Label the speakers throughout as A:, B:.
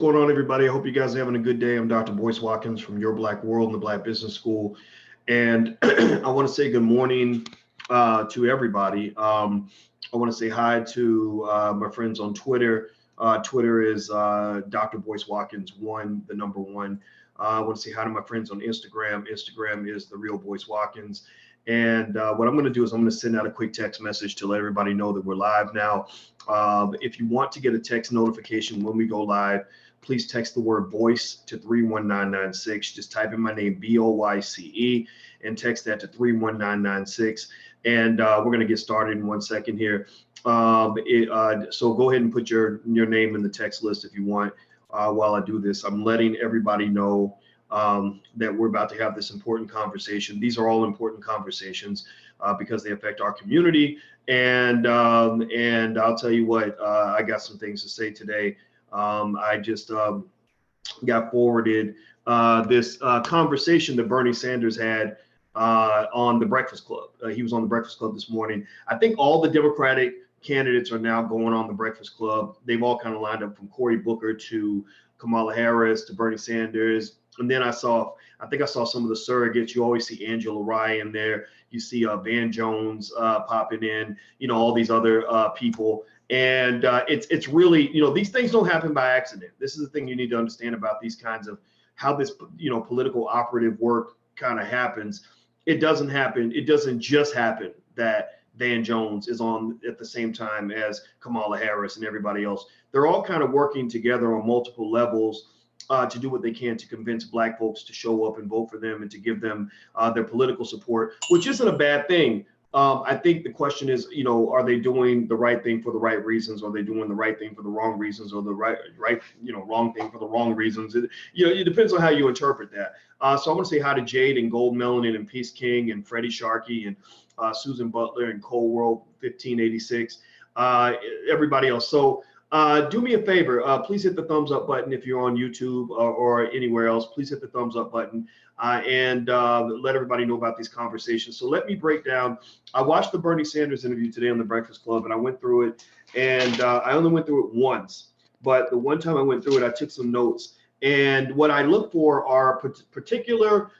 A: What's going on, everybody? I hope you guys are having a good day. I'm Dr. Boyce Watkins from Your Black World and the Black Business School. And I want to say good morning to everybody. I want to say hi to my friends on Twitter. Twitter is Dr. Boyce Watkins, one, the number one. I want to say hi to my friends on Instagram. Instagram is the real Boyce Watkins. And what I'm going to do is I'm going to send out a quick text message to let everybody know that we're live now. If you want to get a text notification when we go live, please text the word Boyce to 31996. Just type in my name, Boyce, and text that to 31996. And we're going to get started in 1 second here. So go ahead and put your name in the text list if you want. While I do this, I'm letting everybody know that we're about to have this important conversation. These are all important conversations because they affect our community. And I'll tell you what, I got some things to say today. I just got forwarded this conversation that Bernie Sanders had on the Breakfast Club. He was on the Breakfast Club this morning. I think all the Democratic candidates are now going on the Breakfast Club. They've all kind of lined up from Cory Booker to Kamala Harris to Bernie Sanders. And then I think I saw some of the surrogates. You always see Angela Rye there. You see Van Jones popping in, all these other people. And it's really, these things don't happen by accident. This is the thing you need to understand about these kinds of how this, political operative work kind of happens. It doesn't happen. It doesn't just happen that Van Jones is on at the same time as Kamala Harris and everybody else. They're all kind of working together on multiple levels to do what they can to convince Black folks to show up and vote for them and to give them their political support, which isn't a bad thing. I think the question is, are they doing the right thing for the right reasons? Are they doing the right thing for the wrong reasons, or the right, wrong thing for the wrong reasons? It depends on how you interpret that. So I want to say hi to Jade and Gold Melanin and Peace King and Freddie Sharkey and Susan Butler and Cold World 1586, everybody else. So do me a favor, please hit the thumbs up button if you're on YouTube or anywhere else. Please hit the thumbs up button and let everybody know about these conversations. So let me break down. I watched the Bernie Sanders interview today on the Breakfast Club, and I went through it, and I only went through it once. But the one time I went through it, I took some notes. And what I look for are particular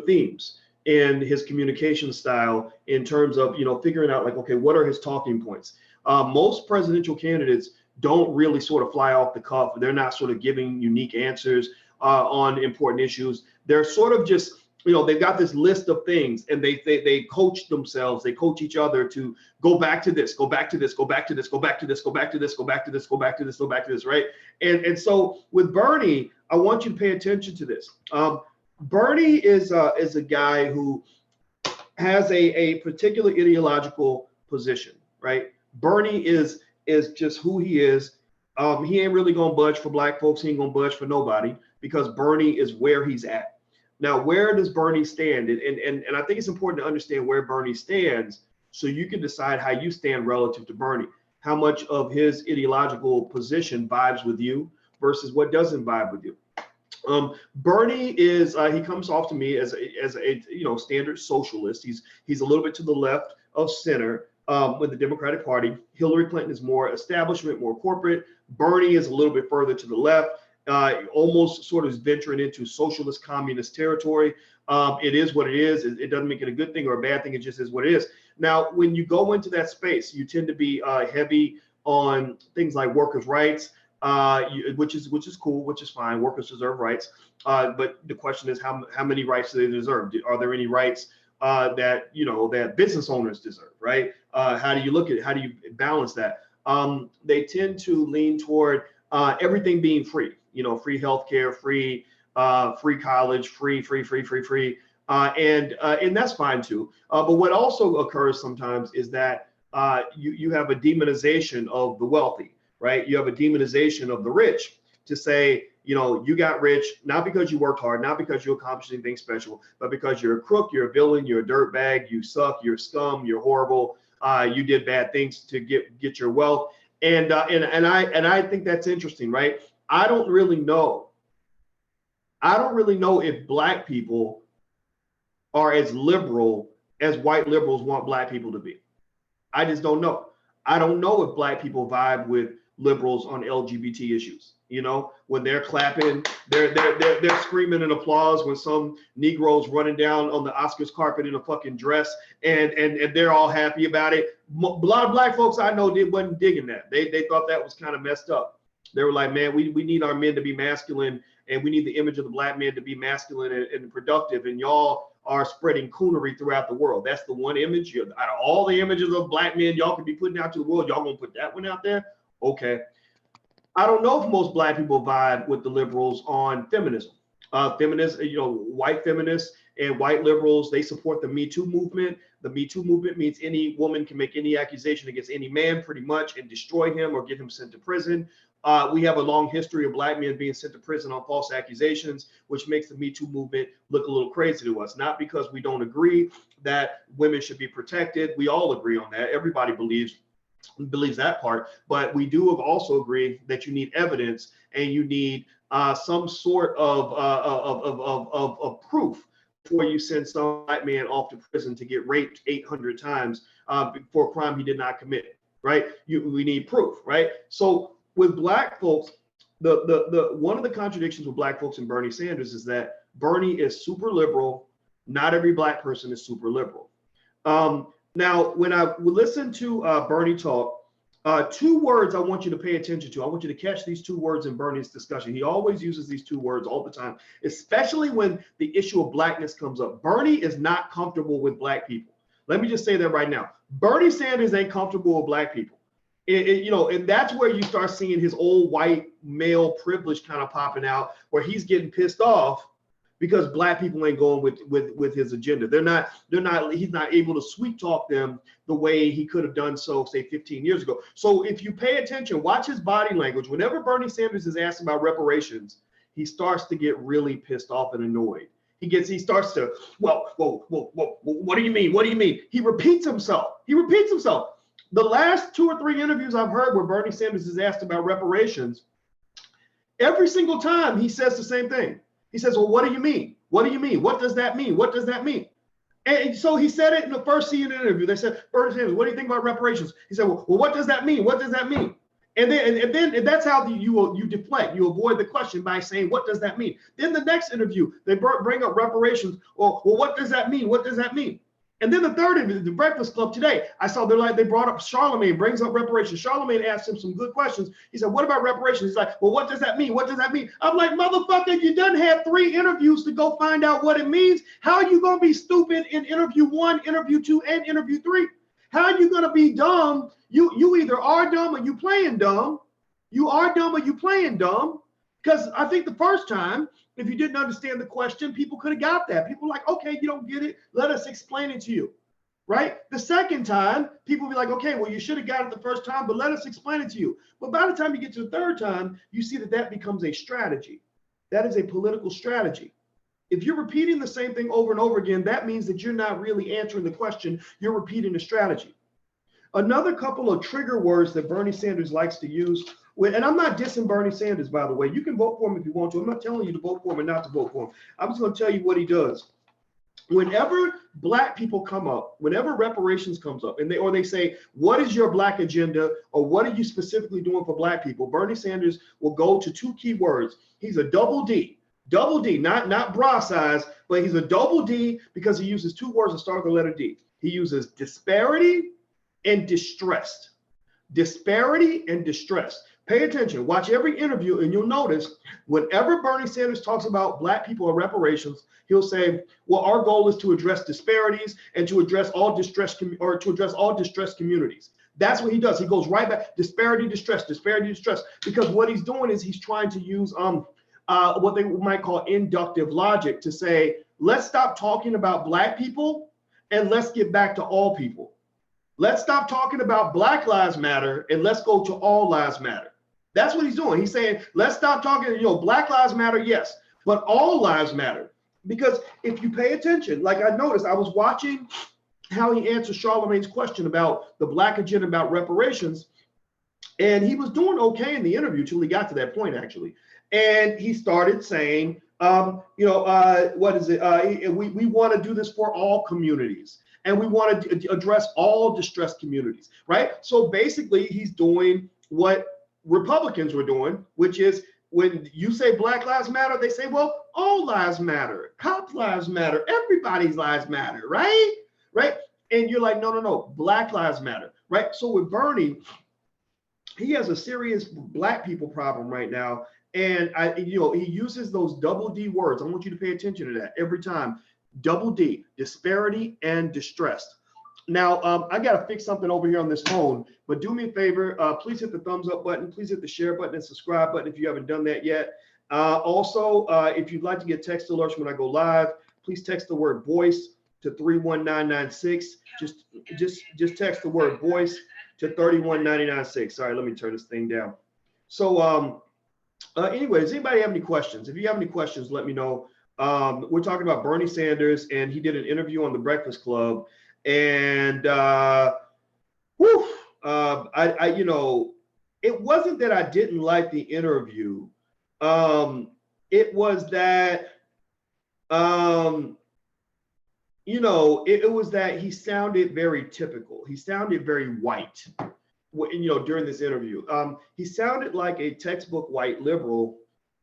A: themes in his communication style in terms of, figuring out like, okay, what are his talking points? Most presidential candidates don't really sort of fly off the cuff. They're not sort of giving unique answers on important issues. They're sort of just, they've got this list of things, and they coach themselves. They coach each other to go back to this, go back to this, go back to this, go back to this, go back to this, go back to this, go back to this, go back to this, right? And so with Bernie, I want you to pay attention to this. Bernie is a guy who has a particular ideological position, right? Bernie is just who he is. He ain't really gonna budge for Black folks. He ain't gonna budge for nobody, because Bernie is where he's at. Now, where does Bernie stand? And I think it's important to understand where Bernie stands so you can decide how you stand relative to Bernie. How much of his ideological position vibes with you versus what doesn't vibe with you. Bernie is he comes off to me as a standard socialist. He's a little bit to the left of center with the Democratic Party. Hillary Clinton is more establishment, more corporate. Bernie is a little bit further to the left, almost sort of venturing into socialist communist territory. It is what it is. It doesn't make it a good thing or a bad thing. It just is what it is. Now, when you go into that space, you tend to be heavy on things like workers' rights. Which is cool, which is fine. Workers deserve rights, but the question is how many rights do they deserve? Are there any rights that business owners deserve? Right? How do you look at it? How do you balance that? They tend to lean toward everything being free. Free healthcare, free college, free, and that's fine too. But what also occurs sometimes is that you have a demonization of the wealthy. Right? You have a demonization of the rich to say, you got rich, not because you worked hard, not because you accomplished anything special, but because you're a crook, you're a villain, you're a dirtbag, you suck, you're scum, you're horrible, you did bad things to get your wealth. And I think that's interesting, right? I don't really know if Black people are as liberal as white liberals want Black people to be. I just don't know. I don't know if Black people vibe with liberals on LGBT issues. You know, when they're clapping, they're screaming in applause when some Negroes running down on the Oscars carpet in a fucking dress, and they're all happy about it. A lot of black folks I know wasn't digging that. They thought that was kind of messed up. They were like, man, we need our men to be masculine, and we need the image of the black man to be masculine and productive, and y'all are spreading coonery throughout the world. That's the one image. Out of all the images of black men y'all could be putting out to the world, y'all gonna put that one out there? Okay. I don't know if most black people vibe with the liberals on feminism. Feminists, you know, white feminists and white liberals, they support the Me Too movement. The Me Too movement means any woman can make any accusation against any man pretty much and destroy him or get him sent to prison. We have a long history of black men being sent to prison on false accusations, which makes the Me Too movement look a little crazy to us. Not because we don't agree that women should be protected. We all agree on that. Everybody believes that part, but we do also agree that you need evidence and you need some sort of proof before you send some black man off to prison to get raped 800 times for a crime he did not commit, right? We need proof, right? So with black folks, the one of the contradictions with black folks and Bernie Sanders is that Bernie is super liberal. Not every black person is super liberal. Now, when I listen to Bernie talk, two words I want you to pay attention to. I want you to catch these two words in Bernie's discussion. He always uses these two words all the time, especially when the issue of blackness comes up. Bernie is not comfortable with black people. Let me just say that right now. Bernie Sanders ain't comfortable with black people. You know, and that's where you start seeing his old white male privilege kind of popping out, where he's getting pissed off because black people ain't going with his agenda. He's not able to sweet talk them the way he could have done so, say, 15 years ago. So if you pay attention, watch his body language. Whenever Bernie Sanders is asked about reparations, he starts to get really pissed off and annoyed. He starts to, well, what do you mean? What do you mean? He repeats himself. The last 2 or 3 interviews I've heard where Bernie Sanders is asked about reparations, every single time he says the same thing. He says, well, what do you mean? What do you mean? What does that mean? What does that mean? And so he said it in the first CNN interview. They said, Bernie Sanders, what do you think about reparations? He said, well, what does that mean? What does that mean? And then that's how you deflect. You avoid the question by saying, what does that mean? Then the next interview, they bring up reparations. Well, what does that mean? What does that mean? And then the third interview, the Breakfast Club today, I saw they brought up Charlemagne, brings up reparations. Charlemagne asked him some good questions. He said, what about reparations? He's like, well, what does that mean? What does that mean? I'm like, motherfucker, you done had 3 interviews to go find out what it means. How are you going to be stupid in interview 1, interview 2, and interview 3? How are you going to be dumb? You either are dumb or you playing dumb. You are dumb or you playing dumb. Because I think the first time, if you didn't understand the question, people could have got that. People were like, okay, you don't get it. Let us explain it to you, right? The second time, people be like, okay, well, you should have got it the first time, but let us explain it to you. But by the time you get to the third time, you see that becomes a strategy. That is a political strategy. If you're repeating the same thing over and over again, that means that you're not really answering the question. You're repeating the strategy. Another couple of trigger words that Bernie Sanders likes to use, and I'm not dissing Bernie Sanders, by the way. You can vote for him if you want to. I'm not telling you to vote for him and not to vote for him. I'm just going to tell you what he does. Whenever black people come up, whenever reparations comes up, and they say, what is your black agenda, or what are you specifically doing for black people? Bernie Sanders will go to 2 key words. He's a double D, not bra size, but he's a double D because he uses 2 words that start with the letter D. He uses disparity and distressed. Disparity and distress. Pay attention. Watch every interview, and you'll notice whenever Bernie Sanders talks about black people or reparations, he'll say, "Well, our goal is to address disparities and to address all distressed communities." That's what he does. He goes right back. Disparity, distress. Because what he's doing is he's trying to use what they might call inductive logic to say, let's stop talking about black people and let's get back to all people. Let's stop talking about Black Lives Matter and let's go to all lives matter. That's what he's doing. He's saying, let's stop talking, Black Lives Matter, yes, but all lives matter. Because if you pay attention, like I noticed, I was watching how he answered Charlemagne's question about the black agenda about reparations, and he was doing okay in the interview till he got to that point, actually. And he started saying, what is it? We want to do this for all communities. And we want to address all distressed communities, right? So basically, he's doing what Republicans were doing, which is when you say Black Lives Matter, they say, well, all lives matter. Cops' lives matter. Everybody's lives matter, right? Right? And you're like, no, no, no. Black lives matter, right? So with Bernie, he has a serious Black people problem right now. And he uses those double D words. I want you to pay attention to that every time. Double D, disparity and distressed. Now, I got to fix something over here on this phone, but do me a favor. Please hit the thumbs up button. Please hit the share button and subscribe button if you haven't done that yet. Also, if you'd like to get text alerts when I go live, please text the word Boyce to 31996. Just text the word Boyce to 31996. Sorry, let me turn this thing down. So, anyways, anybody have any questions? If you have any questions, let me know. We're talking about Bernie Sanders, and he did an interview on the Breakfast Club. And it wasn't that I didn't like the interview. It was that it was that he sounded very typical. He sounded very white, during this interview. He sounded like a textbook white liberal.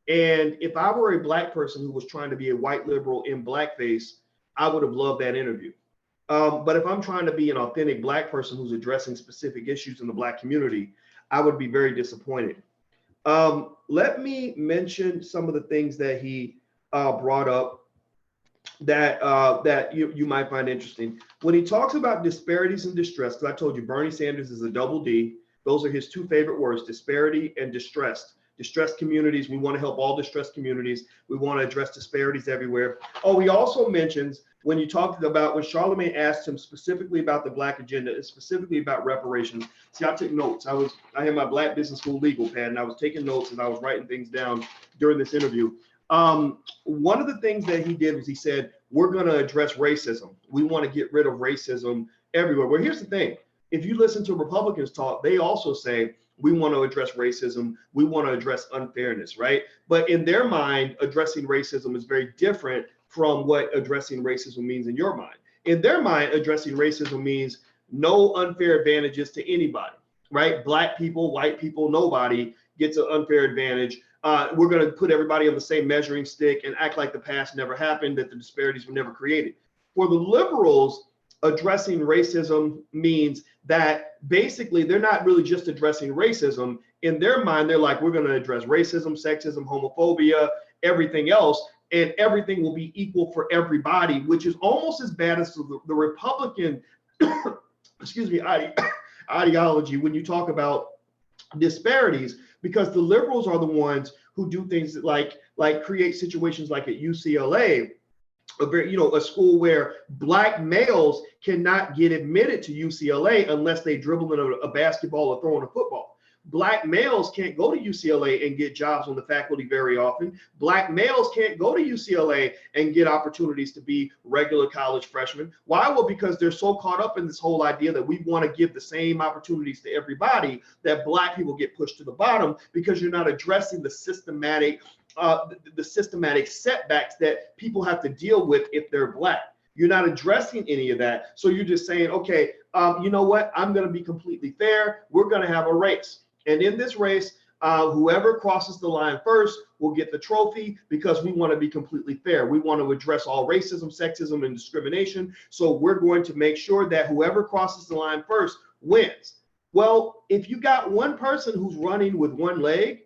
A: And if I were a Black person who was trying to be a white liberal in blackface, I would have loved that interview. But if I'm trying to be an authentic Black person who's addressing specific issues in the Black community, I would be very disappointed. Let me mention some of the things that he brought up that you might find interesting. When he talks about disparities and distress, because I told you Bernie Sanders is a double D. Those are his two favorite words, disparity and distressed. Distressed communities, we want to help all distressed communities. We want to address disparities everywhere. Oh, he also mentions when Charlemagne asked him specifically about the Black agenda and specifically about reparations. See, I took notes. I had my Black Business School legal pad, and I was taking notes and I was writing things down during this interview. One of the things that he did was he said, we're going to address racism. We want to get rid of racism everywhere. Well, here's the thing. If you listen to Republicans talk, they also say, we want to address racism. We want to address unfairness, right? But in their mind, addressing racism is very different from what addressing racism means in your mind. In their mind, addressing racism means no unfair advantages to anybody, right? Black people, white people, nobody gets an unfair advantage. We're going to put everybody on the same measuring stick and act like the past never happened, that the disparities were never created. For the liberals, addressing racism means that basically they're not really just addressing racism. In their mind, they're like, we're going to address racism, sexism, homophobia, everything else, and everything will be equal for everybody, which is almost as bad as the Republican ideology when you talk about disparities, because the liberals are the ones who do things like create situations like at UCLA, a school where Black males cannot get admitted to UCLA unless they dribble in a basketball or throwing a football. Black males can't go to UCLA and get jobs on the faculty very often. Black males can't go to UCLA and get opportunities to be regular college freshmen. Why? Well, because they're so caught up in this whole idea that we want to give the same opportunities to everybody, that Black people get pushed to the bottom because you're not addressing the systematic setbacks that people have to deal with if they're Black. You're not addressing any of that. So you're just saying, okay, you know what? I'm going to be completely fair. We're going to have a race. And in this race, whoever crosses the line first will get the trophy, because we want to be completely fair. We want to address all racism, sexism, and discrimination. So we're going to make sure that whoever crosses the line first wins. Well, if you got one person who's running with one leg,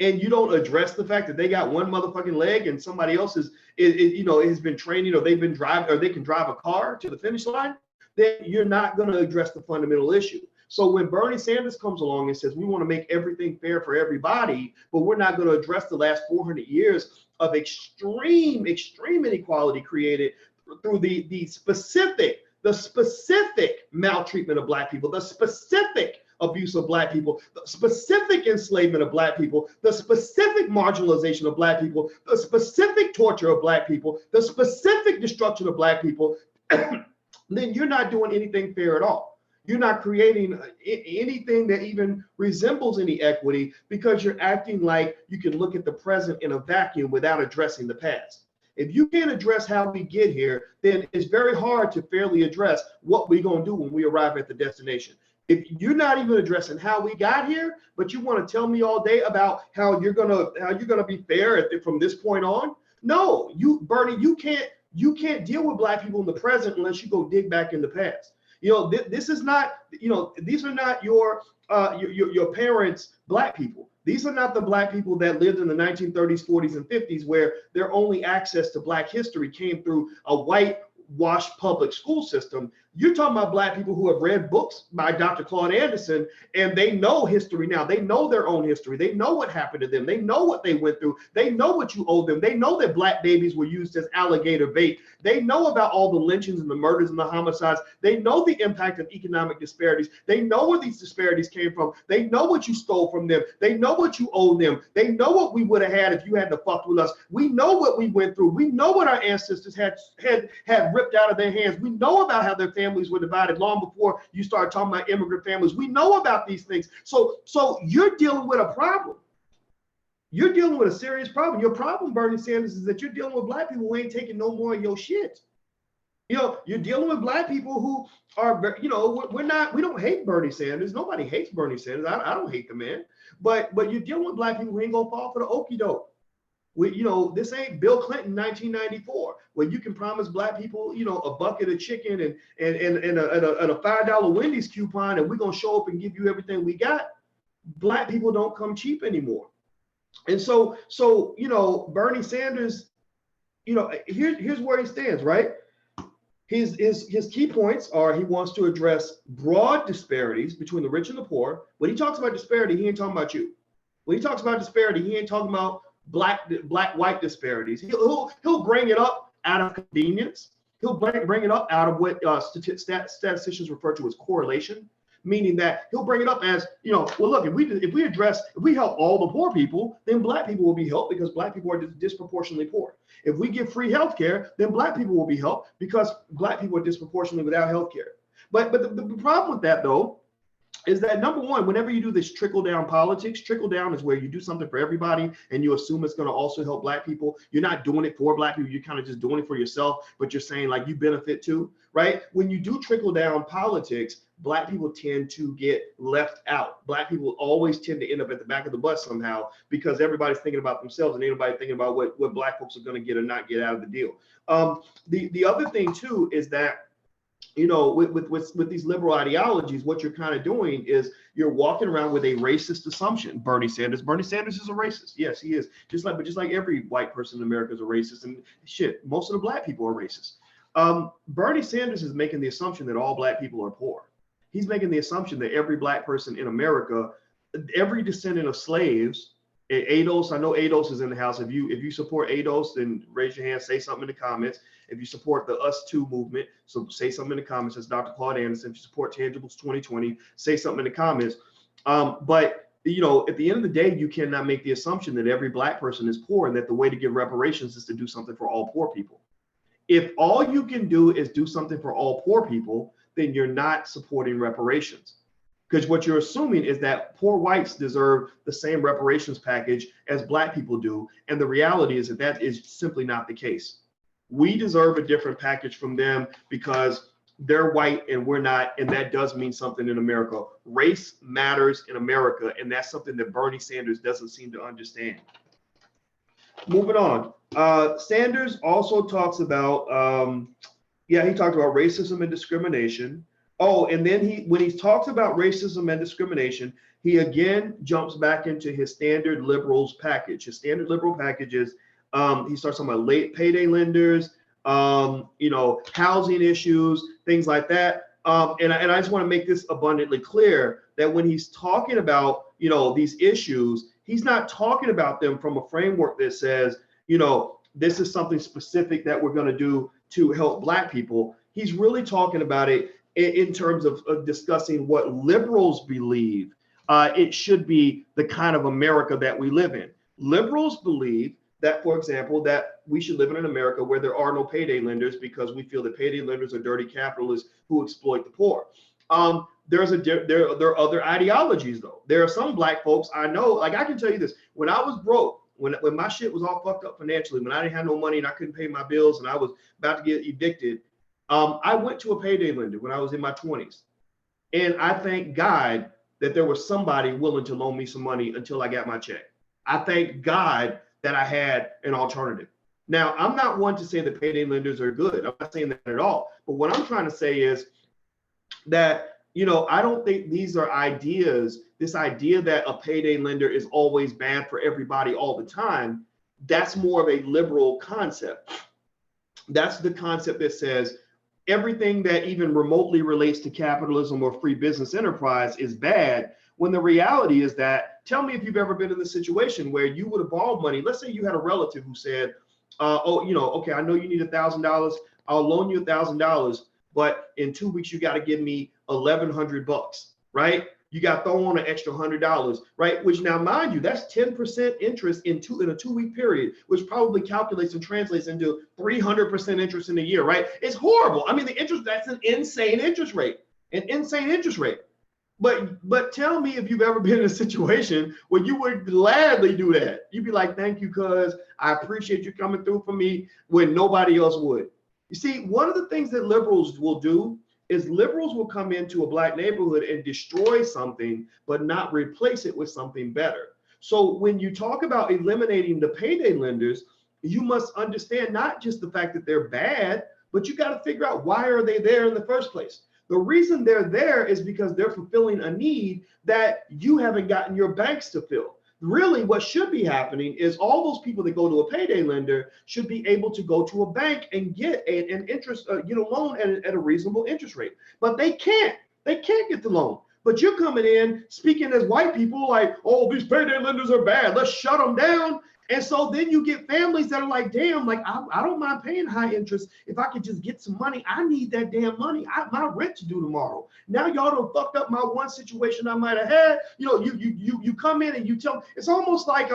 A: and you don't address the fact that they got one motherfucking leg and somebody else has been training, or they've been driving, or they can drive a car to the finish line, then you're not going to address the fundamental issue. So when Bernie Sanders comes along and says, we want to make everything fair for everybody, but we're not going to address the last 400 years of extreme inequality created through the specific maltreatment of Black people, the specific abuse of Black people, the specific enslavement of Black people, the specific marginalization of Black people, the specific torture of Black people, the specific destruction of Black people, then you're not doing anything fair at all. You're not creating anything that even resembles any equity, because you're acting like you can look at the present in a vacuum without addressing the past. If you can't address how we get here, then it's very hard to fairly address what we're going to do when we arrive at the destination. If you're not even addressing how we got here, but you want to tell me all day about how you're gonna be fair from this point on, no, Bernie, you can't deal with black people in the present unless you go dig back in the past. This is not, these are not your parents' black people. These are not the black people that lived in the 1930s, 40s, and 50s, where their only access to black history came through a whitewashed public school system. You're talking about black people who have read books by Dr. Claude Anderson, and they know history now. They know their own history. They know what happened to them. They know what they went through. They know what you owe them. They know that black babies were used as alligator bait. They know about all the lynchings and the murders and the homicides. They know the impact of economic disparities. They know where these disparities came from. They know what you stole from them. They know what you owe them. They know what we would have had if you hadn't fucked with us. We know what we went through. We know what our ancestors had ripped out of their hands. We know about how their families were divided long before you started talking about immigrant families. We know about these things. So you're dealing with a problem. You're dealing with a serious problem. Your problem, Bernie Sanders, is that you're dealing with black people who ain't taking no more of your shit. You're dealing with black people who are, we don't hate Bernie Sanders. Nobody hates Bernie Sanders. I don't hate the man. But you're dealing with black people who ain't gonna fall for the okie doke. This ain't Bill Clinton 1994, where you can promise black people, a bucket of chicken and a $5 Wendy's coupon, and we're gonna show up and give you everything we got. Black people don't come cheap anymore. And so Bernie Sanders, here's where he stands, right? His key points are he wants to address broad disparities between the rich and the poor. When he talks about disparity, he ain't talking about you. When he talks about disparity, he ain't talking about black-white disparities. He'll bring it up out of convenience. He'll bring it up out of what statisticians refer to as correlation, meaning that he'll bring it up as, well, look, if we help all the poor people, then black people will be helped because black people are disproportionately poor. If we give free health care, then black people will be helped because black people are disproportionately without health care. But the problem with that, though, is that number one, whenever you do this trickle down politics, trickle down is where you do something for everybody and you assume it's going to also help black people. You're not doing it for black people. You're kind of just doing it for yourself, but you're saying like you benefit too, right? When you do trickle down politics, black people tend to get left out. Black people always tend to end up at the back of the bus somehow because everybody's thinking about themselves and ain't nobody thinking about what black folks are going to get or not get out of the deal. The other thing too is that with these liberal ideologies, what you're kind of doing is you're walking around with a racist assumption. Bernie Sanders is a racist. Yes, he is. Just like every white person in America is a racist, and shit, most of the black people are racist. Bernie Sanders is making the assumption that all black people are poor. He's making the assumption that every black person in America, every descendant of slaves, ADOS, I know ADOS is in the house. If you support ADOS, then raise your hand, say something in the comments. If you support the Us Too movement, so say something in the comments. That's Dr. Claude Anderson. If you support Tangibles 2020, say something in the comments. But at the end of the day, you cannot make the assumption that every black person is poor and that the way to give reparations is to do something for all poor people. If all you can do is do something for all poor people, then you're not supporting reparations. Because what you're assuming is that poor whites deserve the same reparations package as black people do. And the reality is that is simply not the case. We deserve a different package from them because they're white and we're not. And that does mean something in America. Race matters in America. And that's something that Bernie Sanders doesn't seem to understand. Moving on. Sanders also talks about, he talked about racism and discrimination. Oh, and then when he talks about racism and discrimination, he again jumps back into his standard liberals package. His standard liberal package is he starts talking about late payday lenders, housing issues, things like that. And I just want to make this abundantly clear that when he's talking about these issues, he's not talking about them from a framework that says this is something specific that we're going to do to help black people. He's really talking about it in terms of discussing what liberals believe it should be the kind of America that we live in. Liberals believe that, for example, that we should live in an America where there are no payday lenders because we feel that payday lenders are dirty capitalists who exploit the poor. There are other ideologies, though. There are some black folks I know, like I can tell you this, when I was broke, when my shit was all fucked up financially, when I didn't have no money and I couldn't pay my bills and I was about to get evicted, I went to a payday lender when I was in my 20s. And I thank God that there was somebody willing to loan me some money until I got my check. I thank God that I had an alternative. Now, I'm not one to say that payday lenders are good. I'm not saying that at all. But what I'm trying to say is that, I don't think these are ideas, this idea that a payday lender is always bad for everybody all the time. That's more of a liberal concept. That's the concept that says everything that even remotely relates to capitalism or free business enterprise is bad, when the reality is that, tell me if you've ever been in the situation where you would have borrowed money. Let's say you had a relative who said, okay, I know you need $1,000. I'll loan you $1,000, but in 2 weeks you got to give me $1,100, right? You got to throw on an extra $100, right? Which, now mind you, that's 10% interest in a 2-week period, which probably calculates and translates into 300% interest in a year, right? It's horrible. I mean, that's an insane interest rate, But tell me if you've ever been in a situation where you would gladly do that. You'd be like, thank you, cuz I appreciate you coming through for me when nobody else would. You see, one of the things that liberals will do is liberals will come into a black neighborhood and destroy something, but not replace it with something better. So when you talk about eliminating the payday lenders, you must understand not just the fact that they're bad, but you got to figure out, why are they there in the first place? The reason they're there is because they're fulfilling a need that you haven't gotten your banks to fill. Really, what should be happening is all those people that go to a payday lender should be able to go to a bank and get an interest, get a loan at a reasonable interest rate. But they can't. They can't get the loan. But you're coming in speaking as white people like, oh, these payday lenders are bad. Let's shut them down. And so then you get families that are like, damn, like I don't mind paying high interest if I could just get some money. I need that damn money. My rent to do tomorrow. Now y'all done fucked up my one situation I might have had. You come in and you tell. It's almost like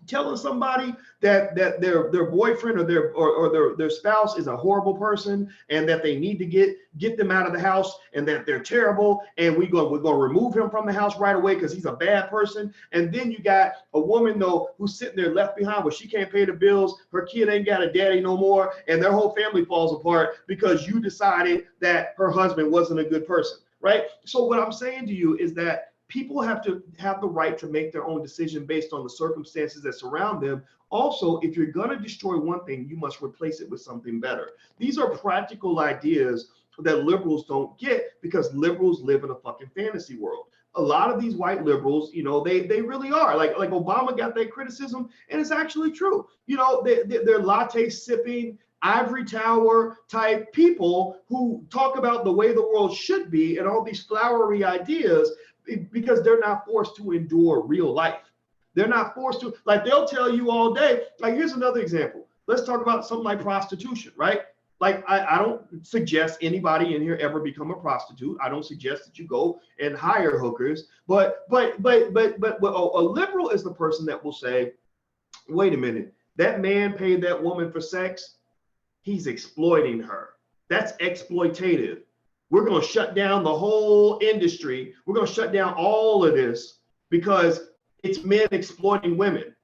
A: telling somebody that their boyfriend or their spouse is a horrible person and that they need to get them out of the house and that they're terrible and we're going to remove him from the house right away because he's a bad person. And then you got a woman though who's sitting there left behind where she can't pay the bills, her kid ain't got a daddy no more, and their whole family falls apart because you decided that her husband wasn't a good person, right? So what I'm saying to you is that people have to have the right to make their own decision based on the circumstances that surround them. Also, if you're going to destroy one thing, you must replace it with something better. These are practical ideas that liberals don't get because liberals live in a fucking fantasy world. A lot of these white liberals, they really are. Like Obama got that criticism, and it's actually true. They're latte sipping, ivory tower type people who talk about the way the world should be and all these flowery ideas, because they're not forced to endure real life. They're not forced to, like, they'll tell you all day. Like, here's another example. Let's talk about something like prostitution, right? Like, I don't suggest anybody in here ever become a prostitute. I don't suggest that you go and hire hookers. But a liberal is the person that will say, wait a minute, that man paid that woman for sex. He's exploiting her. That's exploitative. We're going to shut down the whole industry. We're going to shut down all of this because it's men exploiting women.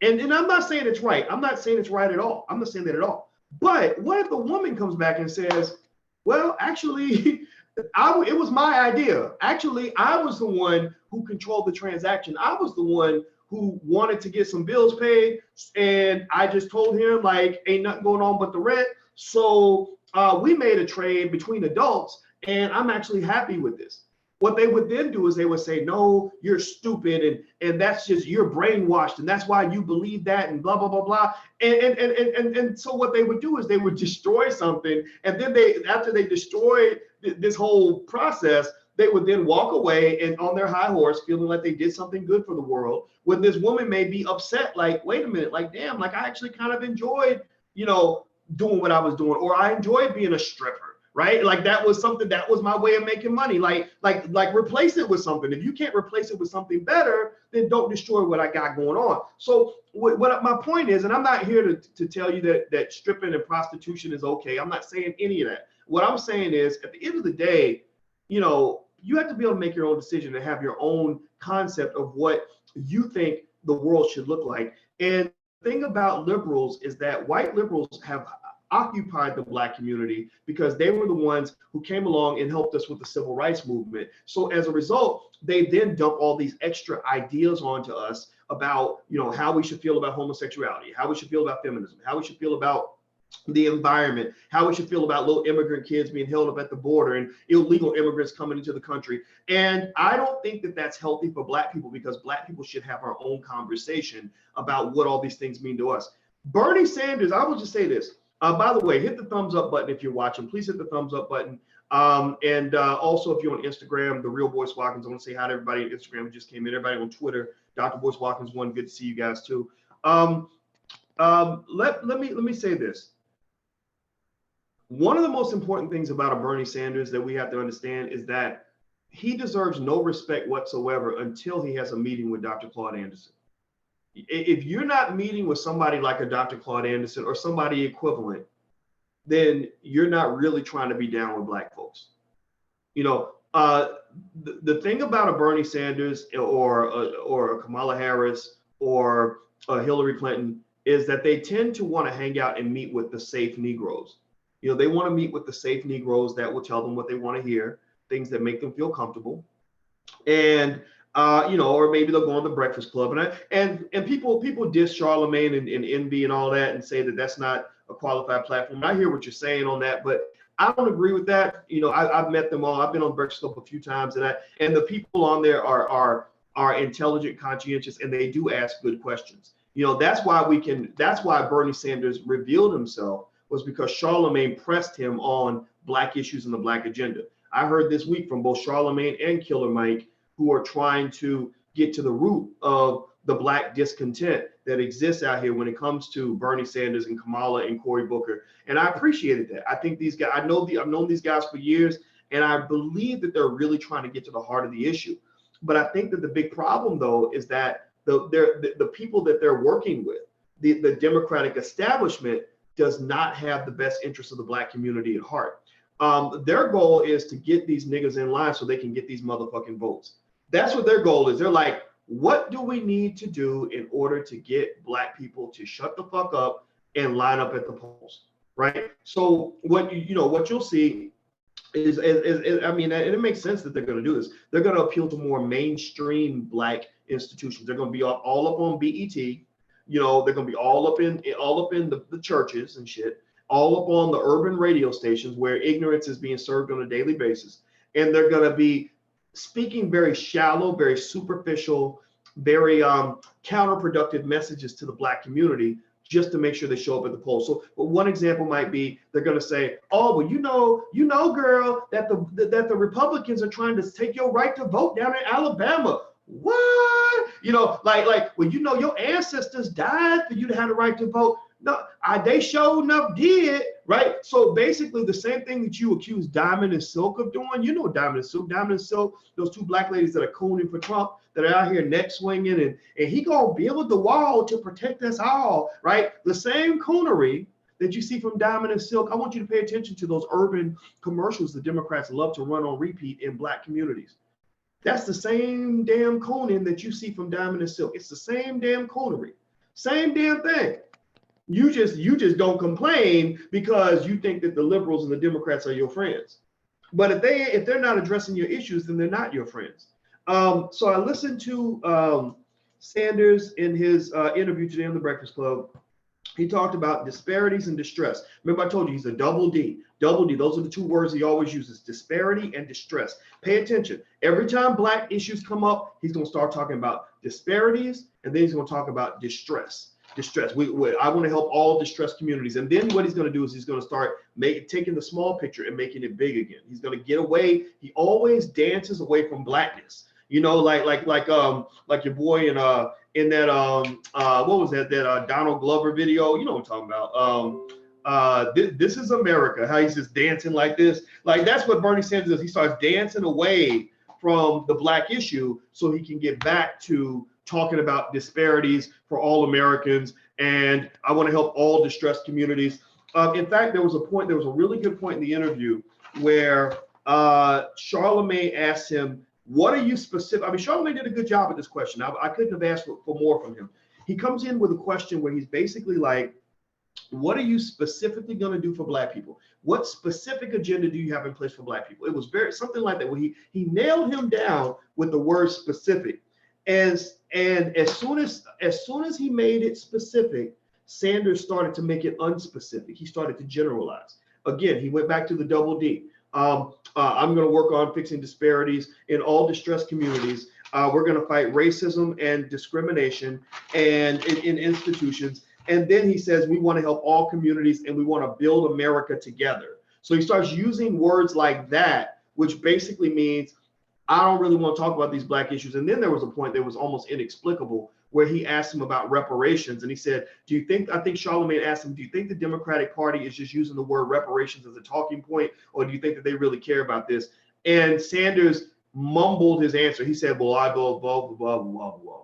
A: And I'm not saying it's right. I'm not saying it's right at all. I'm not saying that at all. But what if the woman comes back and says, well, actually, it was my idea. Actually, I was the one who controlled the transaction. I was the one who wanted to get some bills paid. And I just told him, like, ain't nothing going on but the rent. So we made a trade between adults, and I'm actually happy with this. What they would then do is they would say, no, you're stupid, and that's just, you're brainwashed, and that's why you believe that, and blah, blah, blah, blah. And so what they would do is they would destroy something, and then after they destroyed this whole process, they would then walk away and on their high horse, feeling like they did something good for the world, when this woman may be upset, like, wait a minute, like, damn, like, I actually kind of enjoyed, doing what I was doing, or I enjoyed being a stripper, right? Like, that was something, that was my way of making money. Like replace it with something. If you can't replace it with something better, then don't destroy what I got going on. So what my point is, and I'm not here to tell you that stripping and prostitution is okay. I'm not saying any of that. What I'm saying is, at the end of the day, you have to be able to make your own decision and have your own concept of what you think the world should look like. And thing about liberals is that white liberals have occupied the Black community because they were the ones who came along and helped us with the civil rights movement. So as a result, they then dump all these extra ideas onto us about, how we should feel about homosexuality, how we should feel about feminism, how we should feel about the environment, how we should feel about little immigrant kids being held up at the border and illegal immigrants coming into the country. And I don't think that that's healthy for Black people, because Black people should have our own conversation about what all these things mean to us. Bernie Sanders, I will just say this. By the way, hit the thumbs up button if you're watching. Please hit the thumbs up button. And also, if you're on Instagram, the real Boyce Watkins, I want to say hi to everybody on Instagram who just came in. Everybody on Twitter, Dr. Boyce Watkins 1. Good to see you guys too. Let me say this. One of the most important things about a Bernie Sanders that we have to understand is that he deserves no respect whatsoever until he has a meeting with Dr. Claude Anderson. If you're not meeting with somebody like a Dr. Claude Anderson or somebody equivalent, then you're not really trying to be down with Black folks. The thing about a Bernie Sanders or a Kamala Harris or a Hillary Clinton is that they tend to want to hang out and meet with the safe Negroes. They want to meet with the safe Negroes that will tell them what they want to hear, things that make them feel comfortable. And, or maybe they'll go on the Breakfast Club. And people diss Charlemagne and envy and all that and say that that's not a qualified platform. I hear what you're saying on that, but I don't agree with that. I've met them all. I've been on Breakfast Club a few times, and the people on there are intelligent, conscientious, and they do ask good questions. That's why Bernie Sanders revealed himself, was because Charlemagne pressed him on Black issues and the Black agenda. I heard this week from both Charlemagne and Killer Mike, who are trying to get to the root of the Black discontent that exists out here when it comes to Bernie Sanders and Kamala and Cory Booker. And I appreciated that. I think these guys, I've known these guys for years, and I believe that they're really trying to get to the heart of the issue. But I think that the big problem, though, is that the people that they're working with, the Democratic establishment, does not have the best interests of the Black community at heart. Their goal is to get these niggas in line so they can get these motherfucking votes. That's what their goal is. They're like, what do we need to do in order to get Black people to shut the fuck up and line up at the polls, right? So what you'll see is and it makes sense that they're going to do this. They're going to appeal to more mainstream Black institutions. They're going to be all up on BET. They're going to be all up in the churches and shit, all up on the urban radio stations where ignorance is being served on a daily basis. And they're going to be speaking very shallow, very superficial, very counterproductive messages to the Black community just to make sure they show up at the polls. So, but one example might be they're going to say, "Oh, well, girl, that the Republicans are trying to take your right to vote down in Alabama." What? Well, your ancestors died for you to have the right to vote. No, they sure enough did, right? So basically the same thing that you accuse Diamond and Silk of doing, Diamond and Silk, those two Black ladies that are cooning for Trump, that are out here neck swinging, and he gonna build the wall to protect us all, right? The same coonery that you see from Diamond and Silk, I want you to pay attention to those urban commercials the Democrats love to run on repeat in Black communities. That's the same damn cooning that you see from Diamond and Silk. It's the same damn coonery, same damn thing. You just don't complain because you think that the liberals and the Democrats are your friends. But if they're not addressing your issues, then they're not your friends. So I listened to Sanders in his interview today on the Breakfast Club. He talked about disparities and distress. Remember, I told you he's a double D. Double D. Those are the two words he always uses: disparity and distress. Pay attention. Every time Black issues come up, he's going to start talking about disparities, and then he's going to talk about distress. Distress. I want to help all distressed communities. And then what he's going to do is he's going to start taking the small picture and making it big again. He's going to get away. He always dances away from Blackness. Like your boy in that what was that Donald Glover video? You know what I'm talking about. This is America. How he's just dancing like this. Like that's what Bernie Sanders does. He starts dancing away from the Black issue so he can get back to talking about disparities for all Americans, and I want to help all distressed communities. In fact, there was a really good point in the interview where Charlemagne asked him, what are you specific? I mean, Charlemagne did a good job at this question. I couldn't have asked for more from him. He comes in with a question where he's basically like, What are you specifically going to do for black people? What specific agenda do you have in place for black people? It was very something like that where he nailed him down with the word specific. And as soon as he made it specific, Sanders started to make it unspecific. He started to generalize. Again, he went back to the double D. I'm going to work on fixing disparities in all distressed communities. We're going to fight racism and discrimination and in institutions. And then he says, we want to help all communities and we want to build America together. So he starts using words like that, which basically means I don't really want to talk about these black issues. And then there was a point that was almost inexplicable where he asked him about reparations. And he said, I think Charlemagne asked him, do you think the Democratic Party is just using the word reparations as a talking point? Or do you think that they really care about this? And Sanders mumbled his answer. He said, well, I blah, blah, blah, blah, blah.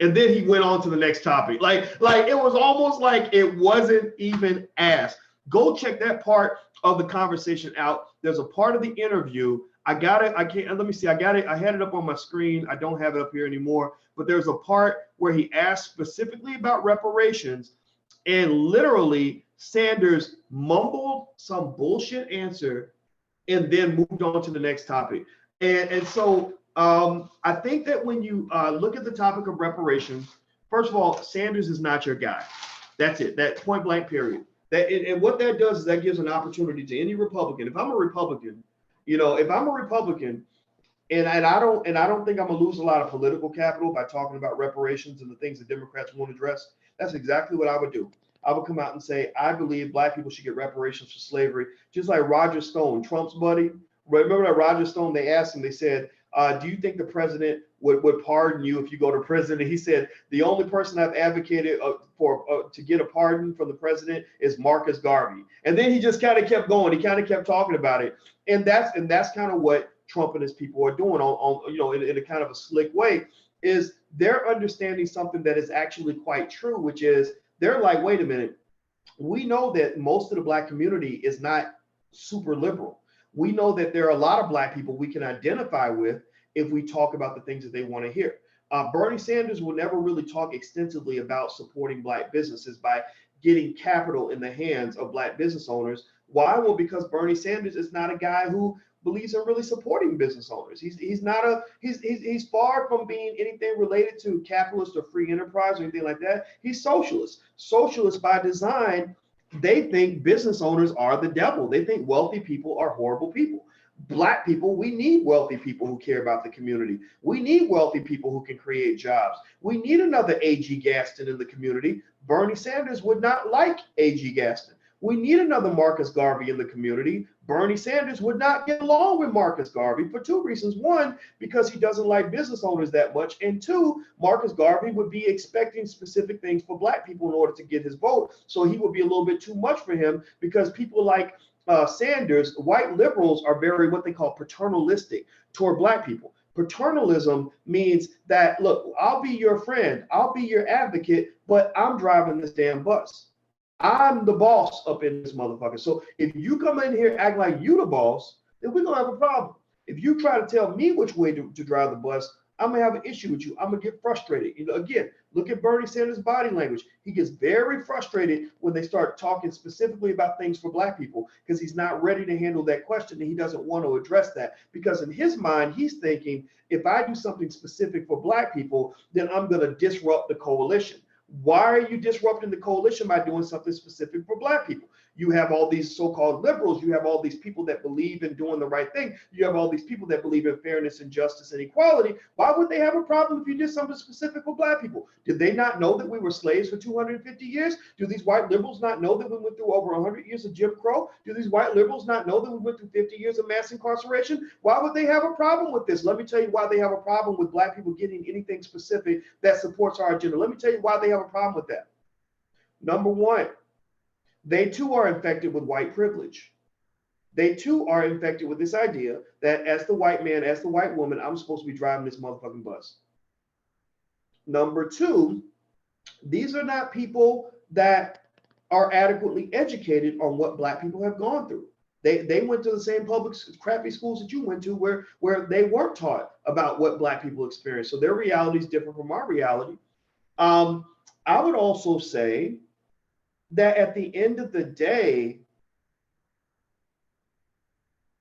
A: And then he went on to the next topic. Like it was almost like it wasn't even asked. Go check that part of the conversation out. There's a part of the interview. I got it. I can't, let me see. I got it. I had it up on my screen. I don't have it up here anymore, but there's a part where he asked specifically about reparations, and literally Sanders mumbled some bullshit answer and then moved on to the next topic. And so I think that when you look at the topic of reparations, first of all, Sanders is not your guy. That's it. That point blank period. And what that does is that gives an opportunity to any Republican. If I'm a Republican, and I don't think I'm gonna lose a lot of political capital by talking about reparations and the things that Democrats won't address, that's exactly what I would do. I would come out and say, I believe black people should get reparations for slavery, just like Roger Stone, Trump's buddy. Remember that Roger Stone, they asked him, they said, do you think the president would pardon you if you go to prison? And he said, the only person I've advocated for to get a pardon from the president is Marcus Garvey. And then he just kind of kept going. He kind of kept talking about it. And that's kind of what Trump and his people are doing in a kind of a slick way, is they're understanding something that is actually quite true, which is they're like, wait a minute, we know that most of the black community is not super liberal. We know that there are a lot of black people we can identify with if we talk about the things that they want to hear. Bernie Sanders will never really talk extensively about supporting black businesses by getting capital in the hands of black business owners. Why? Well, because Bernie Sanders is not a guy who believes in really supporting business owners. He's far from being anything related to capitalist or free enterprise or anything like that. He's socialist. Socialist by design. They think business owners are the devil. They think wealthy people are horrible people. Black people, we need wealthy people who care about the community. We need wealthy people who can create jobs. We need another A.G. Gaston in the community. Bernie Sanders would not like A.G. Gaston. We need another Marcus Garvey in the community. Bernie Sanders would not get along with Marcus Garvey for two reasons. One, because he doesn't like business owners that much. And two, Marcus Garvey would be expecting specific things for black people in order to get his vote. So he would be a little bit too much for him, because people like Sanders, white liberals, are very what they call paternalistic toward black people. Paternalism means that, look, I'll be your friend, I'll be your advocate, but I'm driving this damn bus. I'm the boss up in this motherfucker. So if you come in here act like you the boss, then we're gonna have a problem. If you try to tell me which way to drive the bus, I'm gonna have an issue with you. I'm gonna get frustrated. Again, look at Bernie Sanders' body language. He gets very frustrated when they start talking specifically about things for black people, because he's not ready to handle that question, and he doesn't want to address that, because in his mind, he's thinking, if I do something specific for black people, then I'm gonna disrupt the coalition. Why are you disrupting the coalition by doing something specific for black people? You have all these so-called liberals. You have all these people that believe in doing the right thing. You have all these people that believe in fairness and justice and equality. Why would they have a problem if you did something specific for black people? Did they not know that we were slaves for 250 years? Do these white liberals not know that we went through over 100 years of Jim Crow? Do these white liberals not know that we went through 50 years of mass incarceration? Why would they have a problem with this? Let me tell you why they have a problem with black people getting anything specific that supports our agenda. Let me tell you why they have a problem with that. Number one, they too are infected with white privilege. They too are infected with this idea that as the white man, as the white woman, I'm supposed to be driving this motherfucking bus. Number two, these are not people that are adequately educated on what black people have gone through. They went to the same public crappy schools that you went to, where they weren't taught about what black people experience. So their reality is different from our reality. I would also say that at the end of the day,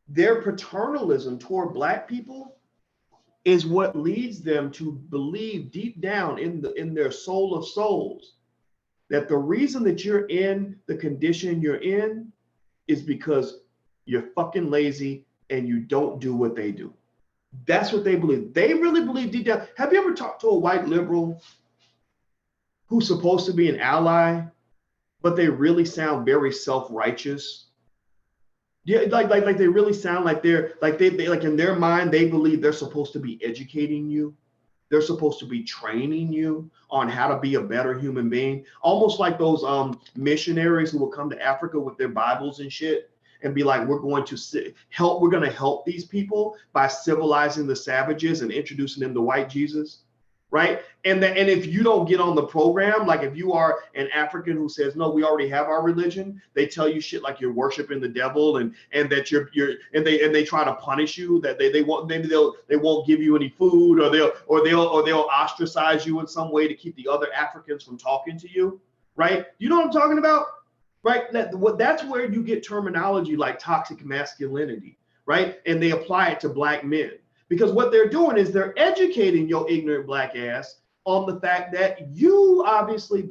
A: their paternalism toward Black people is what leads them to believe deep down in their soul of souls that the reason that you're in the condition you're in is because you're fucking lazy and you don't do what they do. That's what they believe. They really believe deep down. Have you ever talked to a white liberal who's supposed to be an ally, but they really sound very self-righteous? Yeah, like they really sound like they're like they like in their mind they believe they're supposed to be educating you. They're supposed to be training you on how to be a better human being. Almost like those missionaries who will come to Africa with their Bibles and shit and be like, we're going to help these people by civilizing the savages and introducing them to white Jesus. Right. And if you don't get on the program, like if you are an African who says, no, we already have our religion, they tell you shit like you're worshiping the devil and that you're and they try to punish you, that they won't, maybe they won't give you any food, or they'll ostracize you in some way to keep the other Africans from talking to you. Right. You know what I'm talking about? Right. That's where you get terminology like toxic masculinity. Right. And they apply it to Black men. Because what they're doing is they're educating your ignorant Black ass on the fact that you